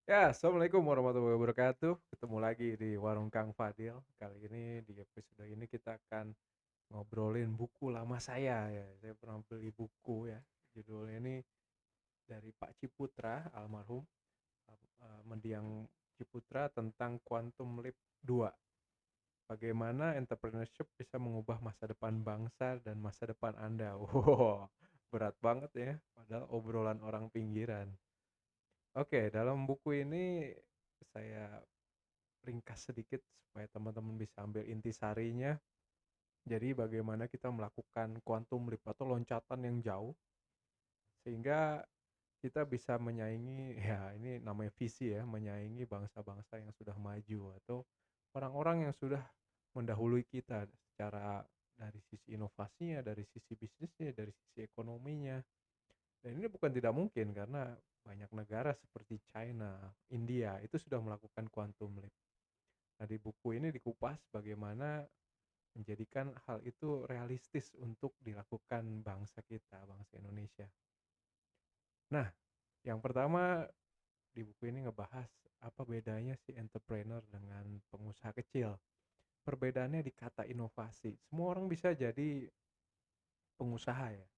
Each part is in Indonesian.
Ya, assalamualaikum warahmatullahi wabarakatuh. Ketemu lagi di Warung Kang Fadil. Kali ini di episode ini kita akan ngobrolin buku lama saya ya. Saya pernah beli buku ya. Judulnya ini dari Pak Ciputra almarhum, Mendiang Ciputra, tentang Quantum Leap 2. Bagaimana entrepreneurship bisa mengubah masa depan bangsa dan masa depan Anda. Wow, berat banget ya. Padahal obrolan orang pinggiran. Oke, dalam buku ini saya ringkas sedikit supaya teman-teman bisa ambil intisarinya. Jadi bagaimana kita melakukan quantum leap atau loncatan yang jauh sehingga kita bisa menyaingi, ya ini namanya visi ya, menyaingi bangsa-bangsa yang sudah maju atau orang-orang yang sudah mendahului kita secara dari sisi inovasinya, dari sisi bisnisnya, dari sisi ekonominya. Dan ini bukan tidak mungkin karena banyak negara seperti China, India itu sudah melakukan quantum leap. Nah, di buku ini dikupas bagaimana menjadikan hal itu realistis untuk dilakukan bangsa kita, bangsa Indonesia. Nah, yang pertama di buku ini ngebahas apa bedanya si entrepreneur dengan pengusaha kecil. Perbedaannya di kata inovasi. Semua orang bisa jadi pengusaha ya.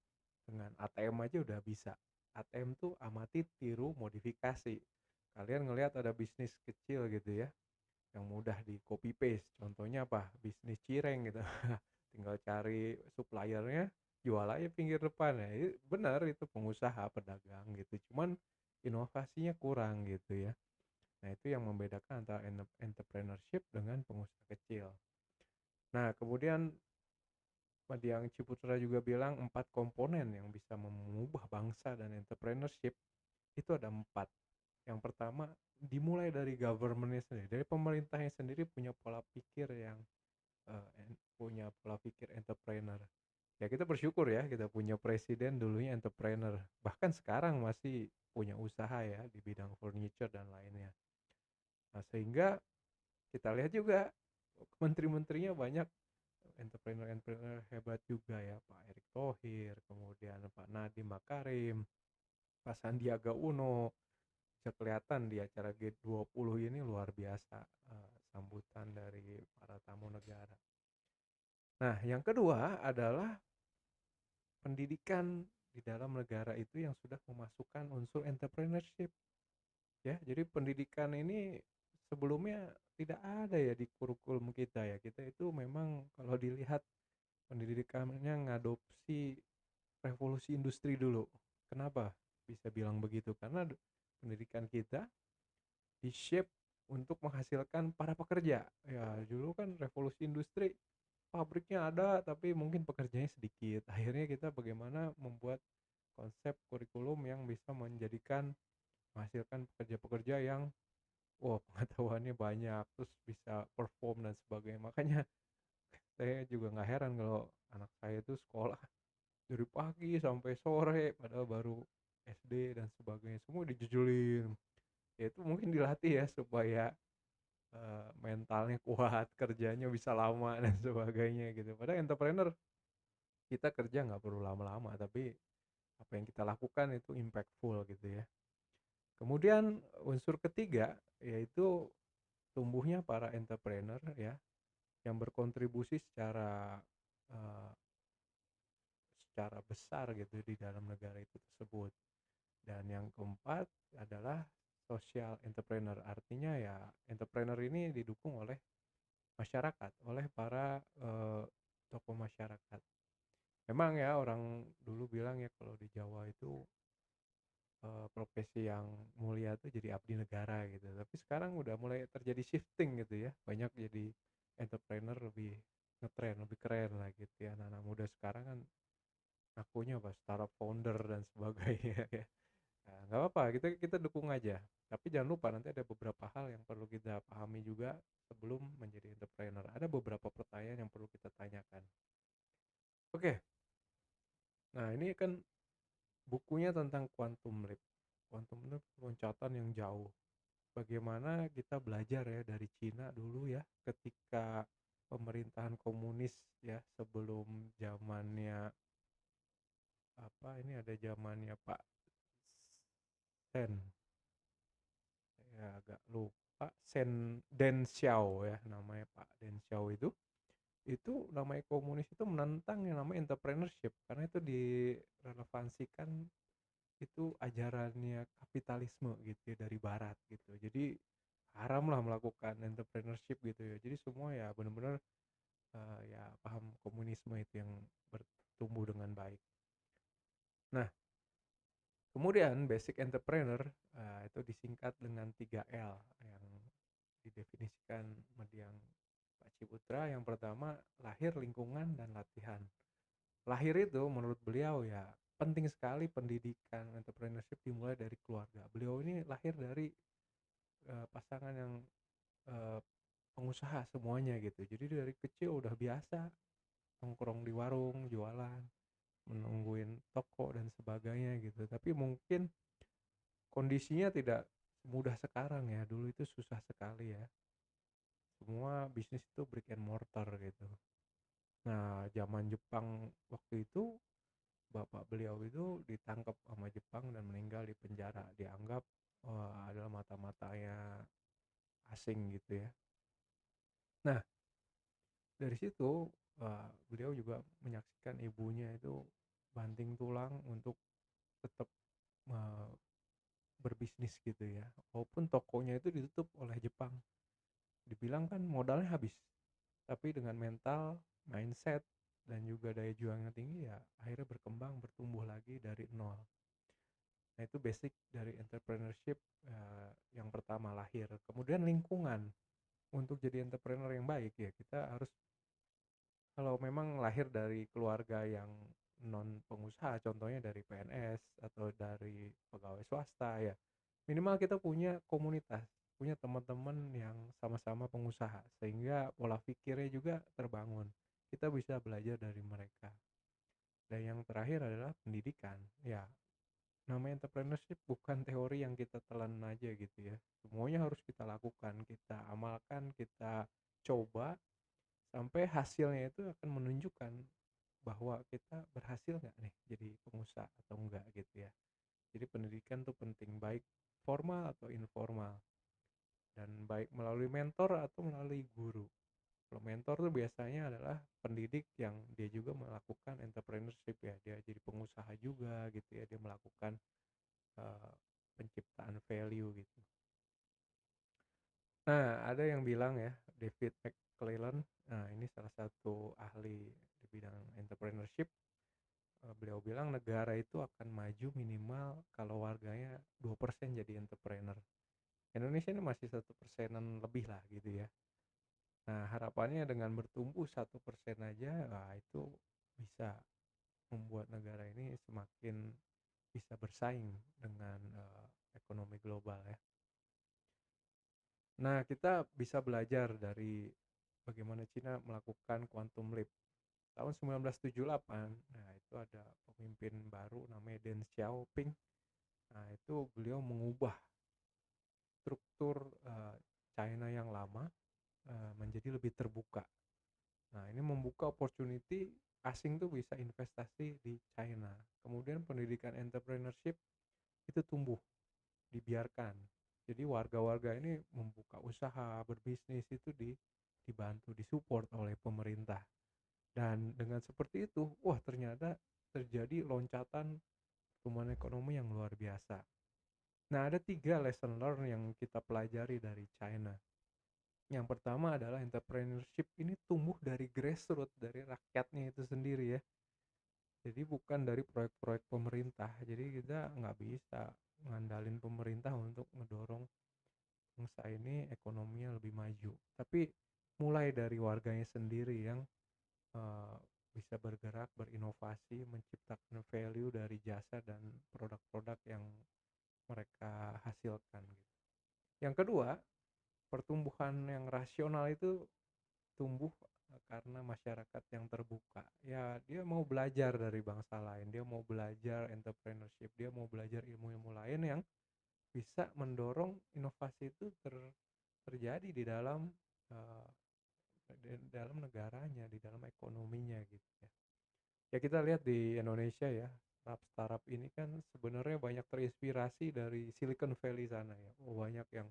Dengan ATM aja udah bisa. ATM tuh amati, tiru, modifikasi. Kalian ngelihat ada bisnis kecil gitu ya, yang mudah di copy paste. Contohnya apa? Bisnis cireng gitu. Tinggal cari suppliernya, jual aja pinggir depan ya. Benar itu pengusaha, pedagang gitu. Cuman inovasinya kurang gitu ya. Nah, itu yang membedakan antara entrepreneurship dengan pengusaha kecil. Nah, kemudian Madiang Ciputra juga bilang 4 komponen yang bisa mengubah bangsa dan entrepreneurship itu ada 4. Yang pertama, dimulai dari government-nya sendiri, dari pemerintahnya sendiri punya pola pikir yang punya pola pikir entrepreneur. Ya kita bersyukur ya kita punya presiden dulunya entrepreneur. Bahkan sekarang masih punya usaha ya di bidang furniture dan lainnya. Nah, sehingga kita lihat juga menteri-menterinya banyak entrepreneur-entrepreneur hebat juga ya, Pak Erick Thohir, kemudian Pak Nadiem Makarim, Pak Sandiaga Uno. Bisa kelihatan di acara G20 ini luar biasa sambutan dari para tamu negara. Nah, yang kedua adalah pendidikan di dalam negara itu yang sudah memasukkan unsur entrepreneurship ya. Jadi pendidikan ini sebelumnya tidak ada ya di kurikulum kita ya. Kita itu memang kalau dilihat pendidikannya ngadopsi revolusi industri dulu. Kenapa bisa bilang begitu? Karena pendidikan kita di shape untuk menghasilkan para pekerja. Ya, dulu kan revolusi industri pabriknya ada tapi mungkin pekerjanya sedikit. Akhirnya kita bagaimana membuat konsep kurikulum yang bisa menjadikan menghasilkan pekerja-pekerja yang pengetahuannya banyak terus bisa perform dan sebagainya. Makanya saya juga nggak heran kalau anak saya itu sekolah dari pagi sampai sore padahal baru SD dan sebagainya semua dijujulin. Ya itu mungkin dilatih ya supaya mentalnya kuat, kerjanya bisa lama dan sebagainya gitu. Padahal entrepreneur kita kerja nggak perlu lama-lama, tapi apa yang kita lakukan itu impactful gitu ya. Kemudian unsur ketiga yaitu tumbuhnya para entrepreneur ya yang berkontribusi eh, secara besar gitu di dalam negara itu tersebut. Dan yang keempat adalah social entrepreneur. Artinya ya entrepreneur ini didukung oleh masyarakat, oleh para tokoh masyarakat. Memang ya orang dulu bilang ya kalau di Jawa itu profesi yang mulia tuh jadi abdi negara gitu. Tapi sekarang udah mulai terjadi shifting gitu ya. Banyak jadi entrepreneur lebih ngetren, lebih keren lah gitu ya. Anak-anak muda sekarang kan ngakunya apa startup founder dan sebagainya ya. Nah, nggak apa-apa, kita kita dukung aja. Tapi jangan lupa nanti ada beberapa hal yang perlu kita pahami juga sebelum menjadi entrepreneur. Ada beberapa pertanyaan yang perlu kita tanyakan. Oke, nah ini kan bukunya tentang quantum leap. Quantum leap loncatan yang jauh. Bagaimana kita belajar ya dari Cina dulu ya ketika pemerintahan komunis ya sebelum zamannya ini ada zamannya Pak Sen agak lupa, Deng Xiao ya namanya, Pak Deng Xiao itu namanya komunis itu menentang yang namanya entrepreneurship karena itu direlevansikan itu ajarannya kapitalisme gitu ya dari barat gitu. Jadi haram lah melakukan entrepreneurship gitu ya. Jadi semua ya benar-benar ya paham komunisme itu yang bertumbuh dengan baik. Nah, kemudian basic entrepreneur itu disingkat dengan 3L yang didefinisikan Mendiang Pak Ciputra. Yang pertama lahir, lingkungan, dan latihan. Lahir itu menurut beliau ya penting sekali pendidikan entrepreneurship dimulai dari keluarga. Beliau ini lahir dari pasangan yang eh, pengusaha semuanya gitu. Jadi dari kecil udah biasa nongkrong di warung, jualan, menungguin toko dan sebagainya gitu. Tapi mungkin kondisinya tidak mudah sekarang ya. Dulu itu susah sekali ya. Semua bisnis itu brick and mortar gitu. Nah, zaman Jepang waktu itu bapak beliau itu ditangkap sama Jepang dan meninggal di penjara, dianggap adalah mata-matanya asing gitu ya. Nah, dari situ beliau juga menyaksikan ibunya itu banting tulang untuk tetap uh, berbisnis gitu ya, walaupun tokonya itu ditutup oleh Jepang. Dibilang kan modalnya habis, tapi dengan mental, mindset, dan juga daya juang yang tinggi ya akhirnya berkembang, bertumbuh lagi dari nol. Nah, itu basic dari entrepreneurship yang pertama lahir. Kemudian lingkungan. Untuk jadi entrepreneur yang baik ya kita harus, kalau memang lahir dari keluarga yang non pengusaha, contohnya dari PNS atau dari pegawai swasta ya, minimal kita punya komunitas, punya teman-teman yang sama-sama pengusaha sehingga pola pikirnya juga terbangun. Kita bisa belajar dari mereka. Dan yang terakhir adalah pendidikan. Ya, namanya entrepreneurship bukan teori yang kita telan aja gitu ya. Semuanya harus kita lakukan, kita amalkan, kita coba sampai hasilnya itu akan menunjukkan bahwa kita berhasil nggak nih jadi pengusaha atau enggak gitu ya. Jadi pendidikan tuh penting, baik formal atau informal, dan baik melalui mentor atau melalui guru. Kalau mentor tuh biasanya adalah pendidik yang dia juga melakukan entrepreneurship ya, dia jadi pengusaha juga gitu ya, dia melakukan uh, penciptaan value gitu. Nah, ada yang bilang ya, David McClellan, nah ini salah satu ahli di bidang entrepreneurship, beliau bilang negara itu akan maju minimal kalau warganya 2% jadi entrepreneur. Indonesia ini masih 1%-an lebih lah gitu ya. Nah, harapannya dengan bertumbuh 1% aja, nah itu bisa membuat negara ini semakin bisa bersaing dengan ekonomi global ya. Nah, kita bisa belajar dari bagaimana Cina melakukan quantum leap. Tahun 1978, nah itu ada pemimpin baru namanya Deng Xiaoping. Nah, itu beliau mengubah struktur China yang lama menjadi lebih terbuka. Nah, ini membuka opportunity asing tuh bisa investasi di China. Kemudian pendidikan entrepreneurship itu tumbuh, dibiarkan. Jadi warga-warga ini membuka usaha, berbisnis itu dibantu, disupport oleh pemerintah. Dan dengan seperti itu, wah ternyata terjadi loncatan pertumbuhan ekonomi yang luar biasa. Nah, ada 3 lesson learn yang kita pelajari dari China. Yang pertama adalah entrepreneurship ini tumbuh dari grassroots, dari rakyatnya itu sendiri ya. Jadi bukan dari proyek-proyek pemerintah. Jadi kita nggak bisa ngandalin pemerintah untuk ngedorong bangsa ini ekonominya lebih maju. Tapi mulai dari warganya sendiri yang uh, bisa bergerak, berinovasi, menciptakan value dari jasa dan produk-produk yang mereka hasilkan gitu. Yang kedua, pertumbuhan yang rasional itu tumbuh karena masyarakat yang terbuka. Ya, dia mau belajar dari bangsa lain, dia mau belajar entrepreneurship, dia mau belajar ilmu-ilmu lain yang bisa mendorong inovasi itu terjadi di uh, dalam negaranya, di dalam ekonominya gitu ya. Ya kita lihat di Indonesia ya, startup ini kan sebenarnya banyak terinspirasi dari Silicon Valley sana ya. Oh, banyak yang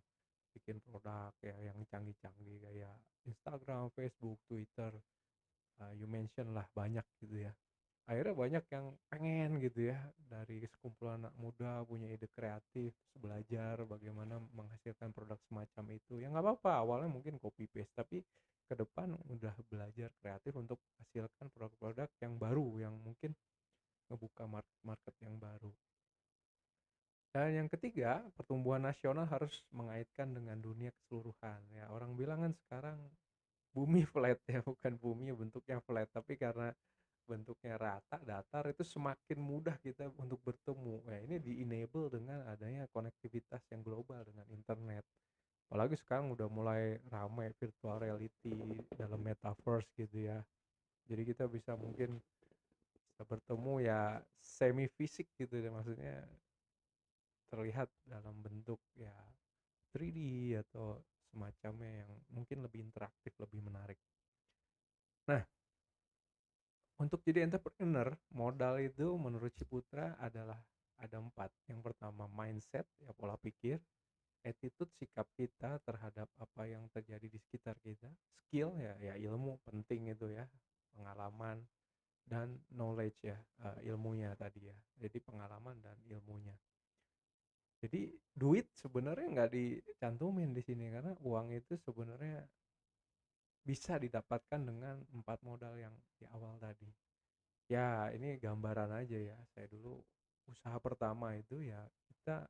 bikin produk ya yang canggih-canggih kayak Instagram, Facebook, Twitter, you mention lah banyak gitu ya. Akhirnya banyak yang pengen gitu ya, dari sekumpulan anak muda punya ide kreatif, terus belajar bagaimana menghasilkan produk semacam itu. Ya nggak apa-apa, awalnya mungkin copy paste, tapi ke depan udah belajar kreatif untuk hasilkan produk-produk yang baru, yang mungkin ngebuka market yang baru. Dan yang ketiga, pertumbuhan nasional harus mengaitkan dengan dunia keseluruhan. Ya, orang bilang kan sekarang bumi flat ya, bukan bumi bentuknya flat, tapi karena bentuknya rata, datar, itu semakin mudah kita untuk bertemu. Ya, ini di-enable dengan adanya konektivitas yang global dengan internet. Apalagi sekarang udah mulai ramai virtual reality dalam metaverse gitu ya. Jadi kita bisa mungkin bisa bertemu ya semi fisik gitu ya, maksudnya terlihat dalam bentuk ya 3D atau semacamnya yang mungkin lebih interaktif, lebih menarik. Nah, untuk jadi entrepreneur, modal itu menurut Ciputra adalah ada 4. Yang pertama mindset, ya pola pikir, attitude, sikap kita terhadap apa yang terjadi di sekitar kita, skill ya ilmu penting itu ya, pengalaman, dan knowledge ya, ilmunya tadi ya. Jadi pengalaman dan ilmunya. Jadi duit sebenarnya nggak dicantumin di sini karena uang itu sebenarnya bisa didapatkan dengan 4 modal yang di awal tadi. Ya, ini gambaran aja ya. Saya dulu usaha pertama itu ya kita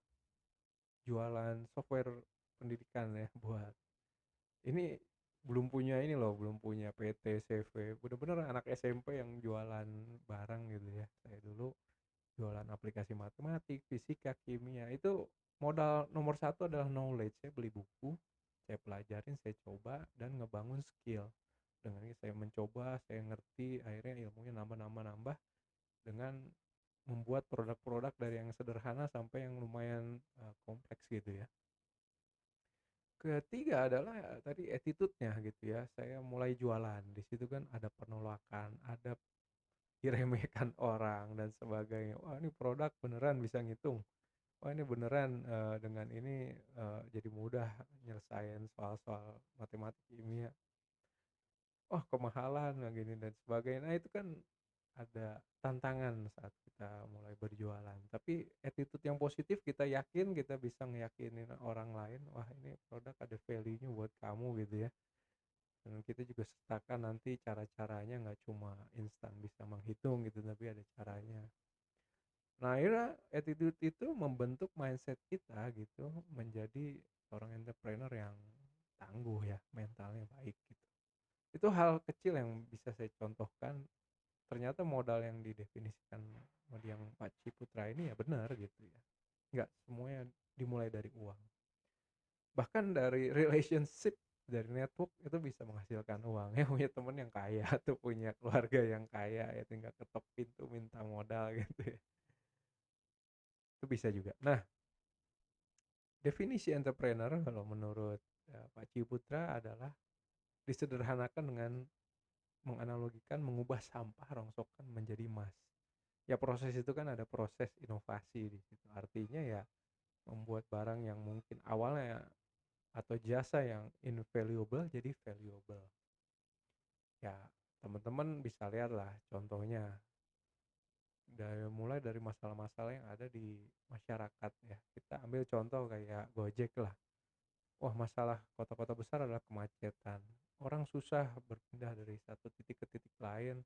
jualan software pendidikan ya buat ini belum punya ini loh, belum punya PT, CV. Bener-bener anak SMP yang jualan barang gitu ya. Saya dulu jualan aplikasi matematik, fisika, kimia. Itu modal nomor satu adalah knowledge. Saya beli buku, saya pelajarin, saya coba dan ngebangun skill. Dengan ini saya mencoba, saya ngerti, akhirnya ilmunya nambah dengan membuat produk-produk dari yang sederhana sampai yang lumayan kompleks gitu ya. Ketiga adalah tadi attitude-nya gitu ya. Saya mulai jualan. Di situ kan ada penolakan, ada diremehkan orang dan sebagainya. Wah, ini produk beneran bisa ngitung. Wah, ini beneran dengan ini jadi mudah nyelesain soal-soal matematik, kimia. Wah, kemahalan gini dan sebagainya. Nah, itu kan ada tantangan saat kita mulai berjualan. Tapi attitude yang positif, kita yakin kita bisa ngeyakinin orang lain, wah ini produk ada value-nya buat kamu gitu ya. Dan kita juga sertakan nanti cara-caranya, nggak cuma instan bisa menghitung gitu, tapi ada caranya. Nah, akhirnya attitude itu membentuk mindset kita gitu menjadi seorang entrepreneur yang tangguh ya, mentalnya baik gitu. Itu hal kecil yang bisa saya contohkan. Ternyata modal yang didefinisikan sama yang Pak Ciputra ini ya benar gitu ya. Nggak semuanya dimulai dari uang. Bahkan dari relationship, dari network itu bisa menghasilkan uang. Ya punya temen yang kaya atau punya keluarga yang kaya ya tinggal ketok pintu minta modal gitu ya. Itu bisa juga. Nah, definisi entrepreneur kalau menurut Pak Ciputra adalah disederhanakan dengan menganalogikan mengubah sampah rongsokan menjadi emas. Ya proses itu kan ada proses inovasi di situ. Artinya ya membuat barang yang mungkin awalnya atau jasa yang invaluable jadi valuable. Ya teman-teman bisa lihat lah contohnya mulai dari masalah-masalah yang ada di masyarakat ya. Kita ambil contoh kayak Gojek lah. Wah, masalah kota-kota besar adalah kemacetan. Orang susah berpindah dari satu titik ke titik lain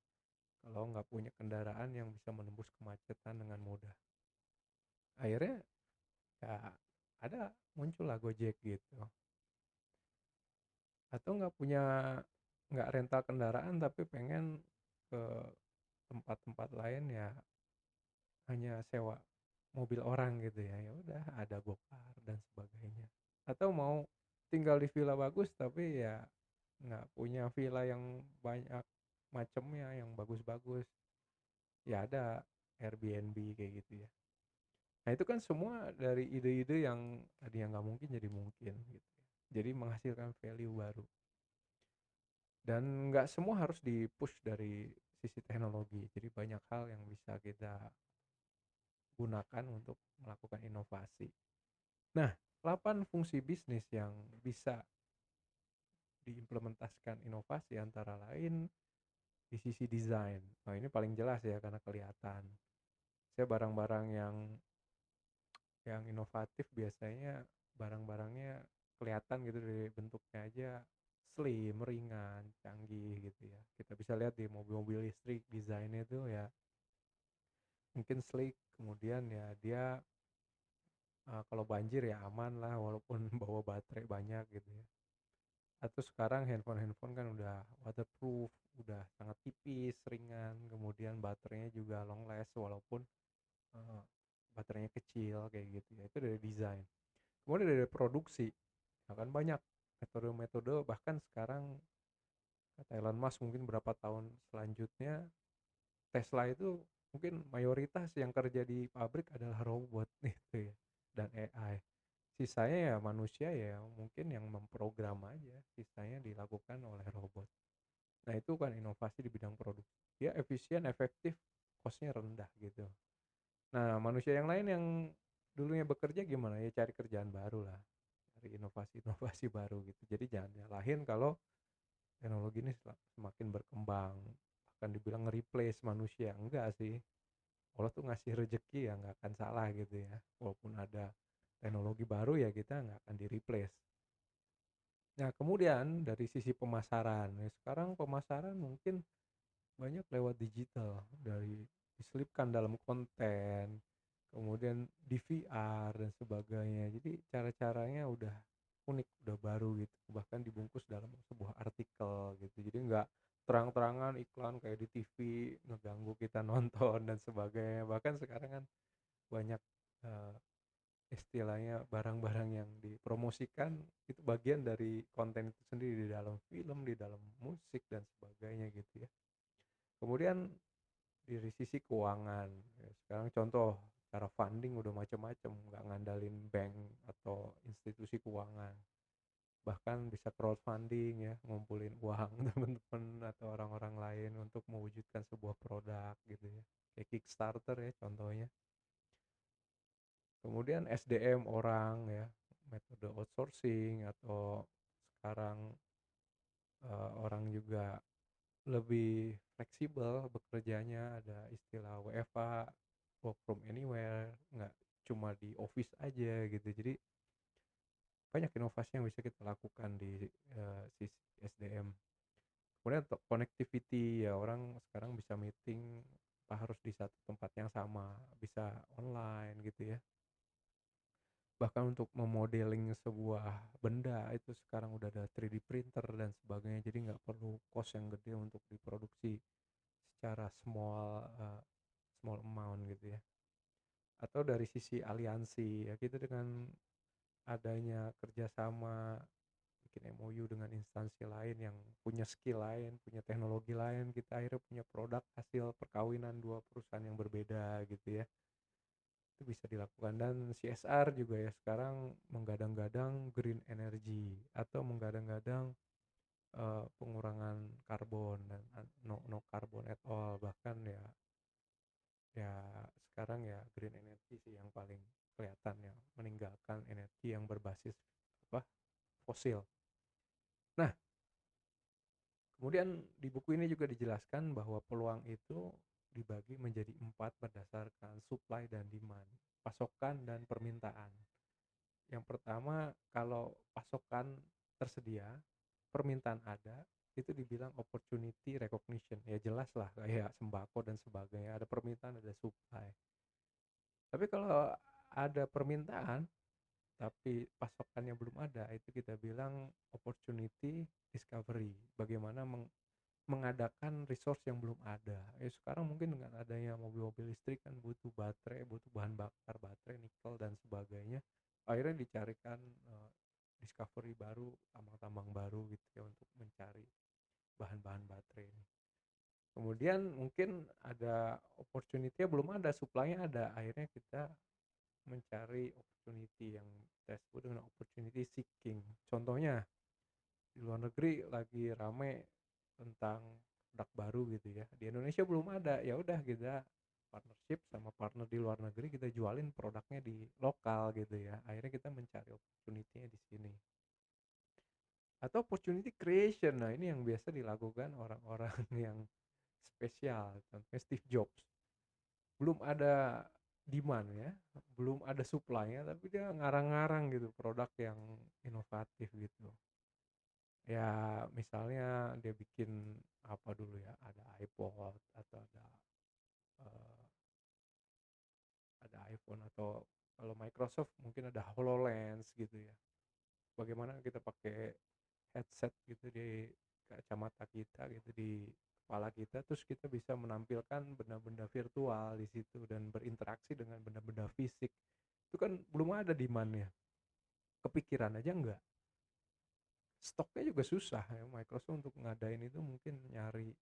kalau nggak punya kendaraan yang bisa menembus kemacetan dengan mudah. Akhirnya ya ada muncullah Gojek gitu. Atau nggak rental kendaraan tapi pengen ke tempat-tempat lain ya hanya sewa mobil orang gitu ya. Ya udah ada Gokar dan sebagainya. Atau mau tinggal di villa bagus tapi ya nggak punya villa yang banyak macamnya yang bagus-bagus. Ya ada Airbnb kayak gitu ya. Nah itu kan semua dari ide-ide yang tadi yang nggak mungkin jadi mungkin gitu ya. Jadi menghasilkan value baru. Dan nggak semua harus di-push dari sisi teknologi. Jadi banyak hal yang bisa kita gunakan untuk melakukan inovasi. Nah, 8 fungsi bisnis yang bisa diimplementasikan inovasi antara lain di sisi desain. Nah, ini paling jelas ya karena kelihatan. Saya barang-barang yang inovatif biasanya barang-barangnya kelihatan gitu dari bentuknya aja slim, ringan, canggih gitu ya. Kita bisa lihat di mobil-mobil listrik desainnya itu ya mungkin sleek, kemudian ya dia kalau banjir ya aman lah walaupun bawa baterai banyak gitu ya. Atau sekarang handphone-handphone kan udah waterproof, udah sangat tipis, ringan, kemudian baterainya juga long last walaupun eh, baterainya kecil kayak gitu ya. Itu dari desain. Kemudian dari produksi, ya kan banyak metode-metode, bahkan sekarang kata Elon Musk mungkin berapa tahun selanjutnya Tesla itu mungkin mayoritas yang kerja di pabrik adalah robot gitu ya dan AI. Sisanya ya manusia ya mungkin yang memprogram aja, sisanya dilakukan oleh robot. Nah itu kan inovasi di bidang produk. Dia efisien, efektif, cost-nya rendah gitu. Nah manusia yang lain yang dulunya bekerja gimana ya cari kerjaan baru lah, cari inovasi-inovasi baru gitu. Jadi jangan nyalahin kalau teknologi ini semakin berkembang, bahkan dibilang nge-replace manusia. Enggak sih, Allah tuh ngasih rezeki ya nggak akan salah gitu ya. Walaupun ada teknologi baru ya kita nggak akan di-replace. Nah kemudian dari sisi pemasaran, ya sekarang pemasaran mungkin banyak lewat digital, dari diselipkan dalam konten, kemudian di VR dan sebagainya. Jadi cara-caranya udah unik, udah baru gitu, bahkan dibungkus dalam sebuah artikel gitu. Jadi nggak terang-terangan iklan kayak di TV ngeganggu kita nonton dan sebagainya. Bahkan sekarang kan banyak eh, istilahnya barang-barang yang dipromosikan itu bagian dari konten itu sendiri, di dalam film, di dalam musik dan sebagainya gitu ya. Kemudian dari sisi keuangan, ya sekarang contoh cara funding udah macam-macam, nggak ngandalin bank atau institusi keuangan, bahkan bisa crowdfunding ya, ngumpulin uang teman-teman atau orang-orang lain untuk mewujudkan sebuah produk gitu ya, kayak Kickstarter ya contohnya. Kemudian SDM orang ya, metode outsourcing, atau sekarang orang juga lebih fleksibel bekerjanya, ada istilah WFA, work from anywhere, nggak cuma di office aja gitu. Jadi banyak inovasi yang bisa kita lakukan di sisi SDM. Kemudian untuk connectivity ya, orang sekarang bisa meeting tanpa harus di satu tempat yang sama, bisa online gitu ya. Bahkan untuk memodeling sebuah benda itu sekarang udah ada 3D printer dan sebagainya, jadi nggak perlu cost yang gede untuk diproduksi secara small amount gitu ya. Atau dari sisi aliansi ya, kita dengan adanya kerjasama bikin MOU dengan instansi lain yang punya skill lain, punya teknologi lain, kita akhirnya punya produk hasil perkawinan dua perusahaan yang berbeda gitu ya. Itu bisa dilakukan. Dan CSR juga ya sekarang menggadang-gadang green energy atau menggadang-gadang pengurangan karbon dan no carbon at all, bahkan ya sekarang ya green energy sih yang paling kelihatan ya, meninggalkan energi yang berbasis apa fosil. Nah kemudian di buku ini juga dijelaskan bahwa peluang itu dibagi menjadi 4 berdasarkan supply dan demand, pasokan dan permintaan. Yang pertama, kalau pasokan tersedia, permintaan ada, itu dibilang opportunity recognition. Ya jelas lah kayak sembako dan sebagainya, ada permintaan, ada supply. Tapi kalau ada permintaan tapi pasokannya belum ada, itu kita bilang opportunity discovery. Bagaimana mengadakan resource yang belum ada. Sekarang mungkin dengan adanya mobil-mobil listrik kan butuh baterai, butuh bahan bakar baterai, nikel dan sebagainya. Akhirnya dicarikan discovery baru, tambang-tambang baru gitu ya untuk mencari bahan-bahan baterai ini. Kemudian mungkin ada opportunity belum ada, supply-nya ada. Akhirnya kita mencari opportunity yang kita sebut dengan opportunity seeking. Contohnya di luar negeri lagi rame tentang produk baru gitu ya, di Indonesia belum ada, ya udah kita partnership sama partner di luar negeri, kita jualin produknya di lokal gitu ya. Akhirnya kita mencari opportunity-nya di sini. Atau opportunity creation. Nah, ini yang biasa dilakukan orang-orang yang spesial. Contohnya Steve Jobs. Belum ada demand ya, belum ada supply-nya, tapi dia ngarang-ngarang gitu produk yang inovatif gitu. Ya, misalnya dia bikin apa dulu ya, ada iPod atau eh, ada iPhone, atau kalau Microsoft mungkin ada HoloLens gitu ya. Bagaimana kita pakai headset gitu di kacamata kita gitu, di kepala kita, terus kita bisa menampilkan benda-benda virtual di situ dan berinteraksi dengan benda-benda fisik. Itu kan belum ada demand-nya. Kepikiran aja enggak. Stoknya juga susah ya Microsoft untuk ngadain itu, mungkin nyari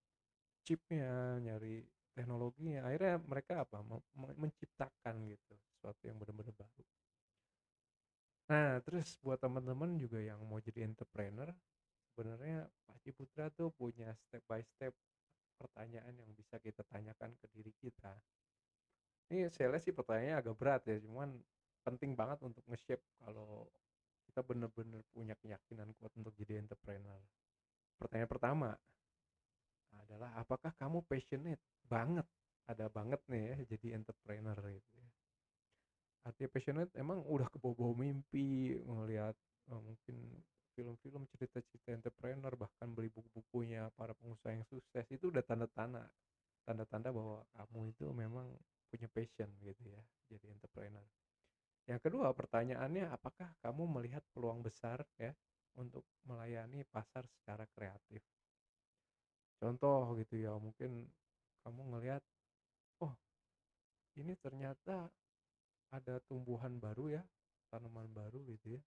chipnya, nyari teknologinya. Akhirnya mereka apa? Menciptakan gitu sesuatu yang benar-benar baru. Nah, terus buat teman-teman juga yang mau jadi entrepreneur, sebenarnya Pak Ciputra tuh punya step by step pertanyaan yang bisa kita tanyakan ke diri kita. Ini saya lihat sih pertanyaannya agak berat ya, cuman penting banget untuk nge-shape kalau kita benar-benar punya keyakinan kuat untuk jadi entrepreneur. Pertanyaan pertama adalah, apakah kamu passionate banget, ada banget nih ya jadi entrepreneur gitu ya. Artinya passionate emang udah kebawa-bawa mimpi, ngelihat mungkin film-film cerita-cerita entrepreneur, bahkan beli buku-bukunya para pengusaha yang sukses, itu udah tanda-tanda bahwa kamu itu memang punya passion gitu ya jadi entrepreneur. Yang kedua pertanyaannya, apakah kamu melihat peluang besar ya untuk melayani pasar secara kreatif. Contoh gitu ya, mungkin kamu ngelihat, oh ini ternyata ada tumbuhan baru ya, tanaman baru gitu ya,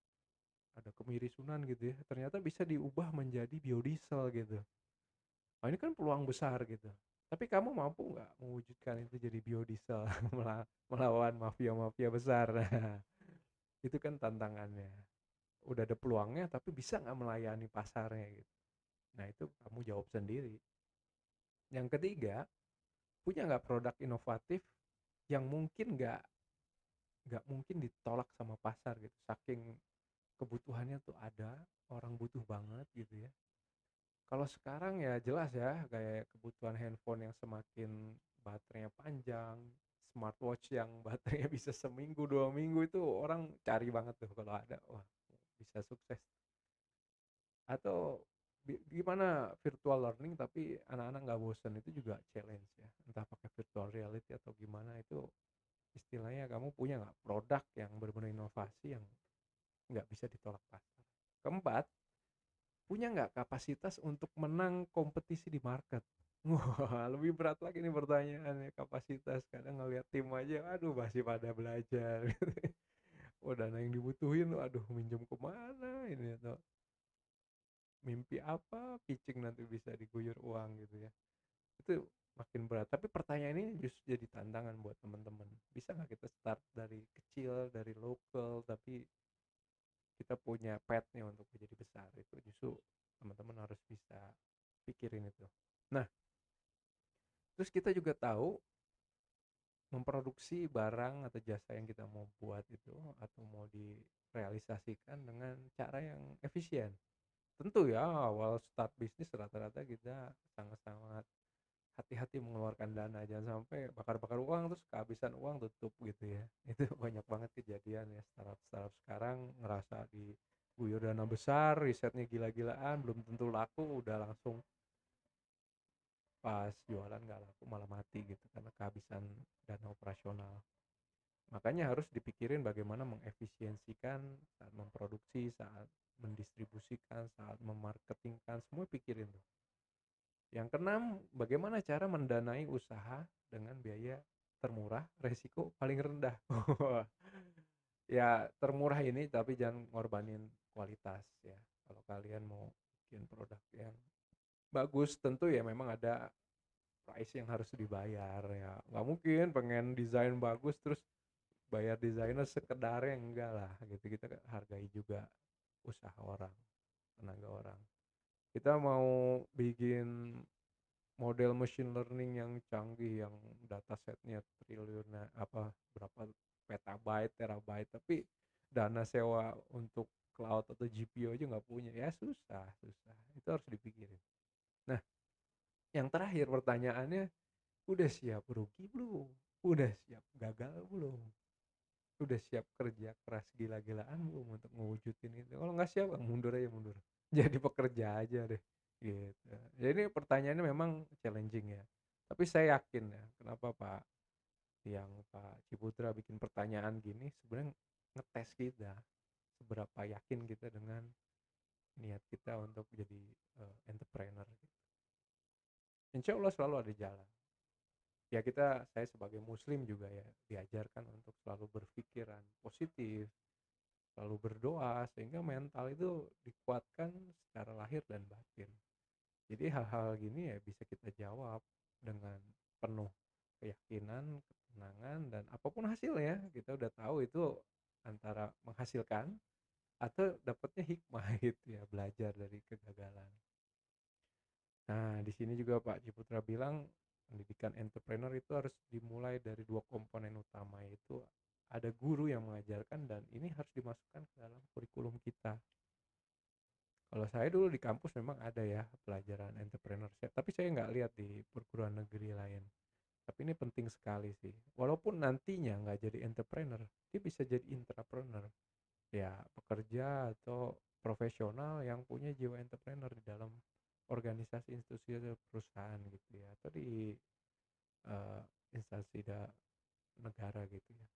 ada kemiri-sunan gitu ya, ternyata bisa diubah menjadi biodiesel gitu. Oh, ini kan peluang besar gitu. Tapi kamu mampu nggak mewujudkan itu jadi biodiesel melawan mafia-mafia besar? Nah, itu kan tantangannya. Udah ada peluangnya, tapi bisa nggak melayani pasarnya gitu. Nah, itu kamu jawab sendiri. Yang ketiga, punya nggak produk inovatif yang mungkin nggak mungkin ditolak sama pasar gitu. Saking kebutuhannya tuh ada, orang butuh banget gitu ya. Kalau sekarang ya jelas ya, kayak kebutuhan handphone yang semakin baterainya panjang, smartwatch yang baterainya bisa seminggu 2 minggu, itu orang cari banget tuh kalau ada, wah bisa sukses. Atau gimana virtual learning tapi anak-anak nggak bosen, itu juga challenge ya. Entah pakai virtual reality atau gimana, itu istilahnya kamu punya nggak produk yang benar-benar inovasi yang nggak bisa ditolak pasar. Keempat, punya nggak kapasitas untuk menang kompetisi di market? Wah, lebih berat lagi nih pertanyaannya, kapasitas. Kadang ngeliat tim aja, aduh masih pada belajar. Oh, dana yang dibutuhin, aduh minjem kemana ini, atau mimpi apa, pitching nanti bisa diguyur uang gitu ya. Itu makin berat. Tapi pertanyaan ini justru jadi tantangan buat teman-teman. Bisa nggak kita start dari kecil, dari lokal, tapi kita punya path-nya untuk menjadi besar? Itu justru teman-teman harus bisa pikirin itu. Nah, terus kita juga tahu memproduksi barang atau jasa yang kita mau buat itu atau mau direalisasikan dengan cara yang efisien. Tentu ya, awal start bisnis rata-rata kita sangat-sangat hati-hati mengeluarkan dana, jangan sampai bakar-bakar uang terus kehabisan uang tutup gitu ya. Itu banyak banget kejadian ya, startup sekarang ngerasa diguyur dana besar, risetnya gila-gilaan, belum tentu laku, udah langsung pas jualan nggak laku malah mati gitu karena kehabisan dana operasional. Makanya harus dipikirin bagaimana mengefisiensikan saat memproduksi, saat mendistribusikan, saat memarketingkan, semua pikirin tuh. Yang keenam, bagaimana cara mendanai usaha dengan biaya termurah, resiko paling rendah. Ya termurah ini tapi jangan ngorbanin kualitas ya. Kalau kalian mau bikin produk yang bagus, tentu ya memang ada price yang harus dibayar ya. Nggak mungkin pengen desain bagus terus bayar desainer sekedarnya, enggak lah gitu. Kita hargai juga usaha orang, tenaga orang. Kita mau bikin model machine learning yang canggih, yang datasetnya berapa petabyte, terabyte, tapi dana sewa untuk cloud atau GPU aja nggak punya, ya susah, susah. Itu harus dipikirin. Nah, yang terakhir pertanyaannya, udah siap rugi belum? Udah siap gagal belum? Udah siap kerja keras gila-gilaan belum untuk ngewujudin itu? Kalau nggak siap, mundur aja mundur. Jadi pekerja aja deh, gitu. Jadi pertanyaannya memang challenging ya. Tapi saya yakin ya, kenapa Pak Ciputra bikin pertanyaan gini, sebenarnya ngetes kita, seberapa yakin kita dengan niat kita untuk jadi entrepreneur. Insya Allah selalu ada jalan. Ya saya sebagai muslim juga ya diajarkan untuk selalu berpikiran positif, selalu berdoa, sehingga mental itu dikuatkan secara lahir dan batin. Jadi hal-hal gini ya bisa kita jawab dengan penuh keyakinan, ketenangan, dan apapun hasilnya kita udah tahu itu antara menghasilkan atau dapatnya hikmah gitu ya, belajar dari kegagalan. Nah, di sini juga Pak Ciputra bilang pendidikan entrepreneur itu harus dimulai dari dua komponen utama, yaitu ada guru yang mengajarkan dan ini harus dimasukkan ke dalam kurikulum kita. Kalau saya dulu di kampus memang ada ya pelajaran entrepreneurship, tapi saya nggak lihat di perguruan negeri lain. Tapi ini penting sekali sih. Walaupun nantinya nggak jadi entrepreneur, dia bisa jadi intrapreneur. Ya, pekerja atau profesional yang punya jiwa entrepreneur di dalam organisasi, institusi atau perusahaan gitu ya, atau di eh, instansi negara gitu ya.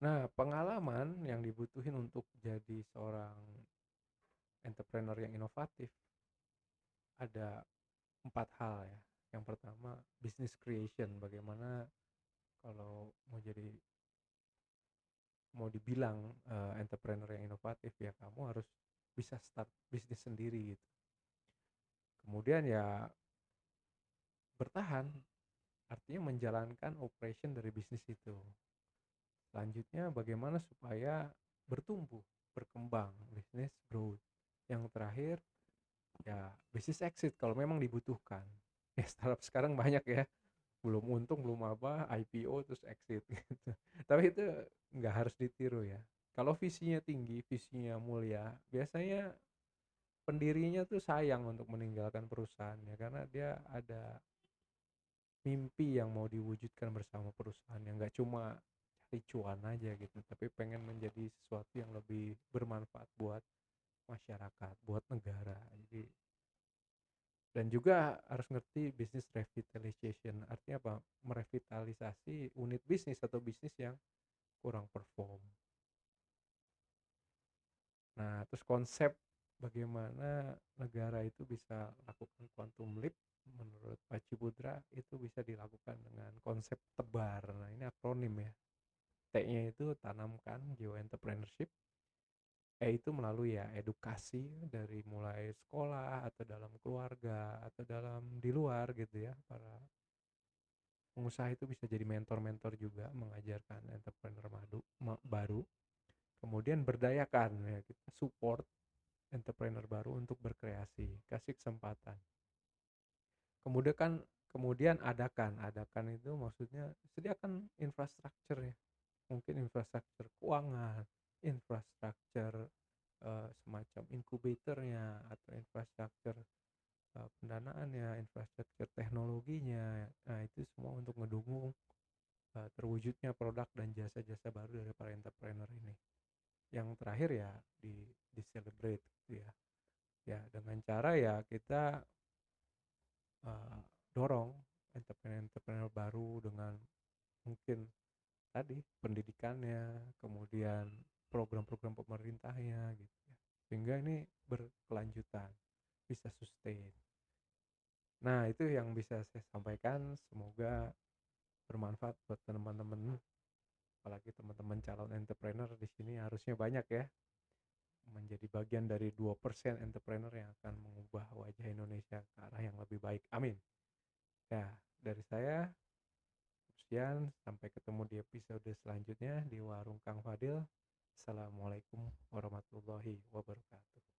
Nah, pengalaman yang dibutuhin untuk jadi seorang entrepreneur yang inovatif ada 4 hal ya. Yang pertama, business creation. Bagaimana kalau mau dibilang entrepreneur yang inovatif ya kamu harus bisa start bisnis sendiri gitu. Kemudian ya bertahan, artinya menjalankan operation dari bisnis itu. Selanjutnya bagaimana supaya bertumbuh, berkembang, bisnis growth. Yang terakhir ya bisnis exit kalau memang dibutuhkan. Ya startup sekarang banyak ya, belum untung belum apa, IPO terus exit gitu. Tapi itu nggak harus ditiru ya. Kalau visinya tinggi, visinya mulia, biasanya pendirinya tuh sayang untuk meninggalkan perusahaannya karena dia ada mimpi yang mau diwujudkan bersama perusahaan, yang nggak cuma cari cuan aja gitu, tapi pengen menjadi sesuatu yang lebih bermanfaat buat masyarakat, buat negara. Jadi dan juga harus ngerti business revitalization, artinya apa? Merevitalisasi unit bisnis atau bisnis yang kurang perform. Nah, terus konsep bagaimana negara itu bisa lakukan quantum leap menurut Pak Ciputra itu bisa dilakukan dengan konsep tebar. Nah, ini akronim ya. T-nya itu tanamkan jiwa entrepreneurship. E itu melalui ya edukasi dari mulai sekolah atau dalam keluarga atau dalam di luar gitu ya. Para pengusaha itu bisa jadi mentor-mentor juga mengajarkan entrepreneur baru. Kemudian berdayakan ya, kita support entrepreneur baru untuk berkreasi, kasih kesempatan. Kemudian adakan itu maksudnya sediakan infrastruktur ya, mungkin infrastruktur keuangan, infrastruktur semacam inkubatornya atau infrastruktur pendanaannya, infrastruktur teknologinya. Nah, itu semua untuk mendukung terwujudnya produk dan jasa-jasa baru dari para entrepreneur ini. Yang terakhir ya di celebrate gitu ya. Ya dengan cara ya kita uh, dorong entrepreneur baru dengan mungkin tadi pendidikannya, kemudian program-program pemerintahnya gitu ya. Sehingga ini berkelanjutan, bisa sustain. Nah, itu yang bisa saya sampaikan, semoga bermanfaat buat teman-teman, apalagi teman-teman calon entrepreneur di sini harusnya banyak ya, menjadi bagian dari 2% entrepreneur yang akan mengubah wajah Indonesia ke arah yang lebih baik. Amin. Ya, dari saya sekian, sampai ketemu di episode selanjutnya di Warung Kang Fadil. Assalamualaikum warahmatullahi wabarakatuh.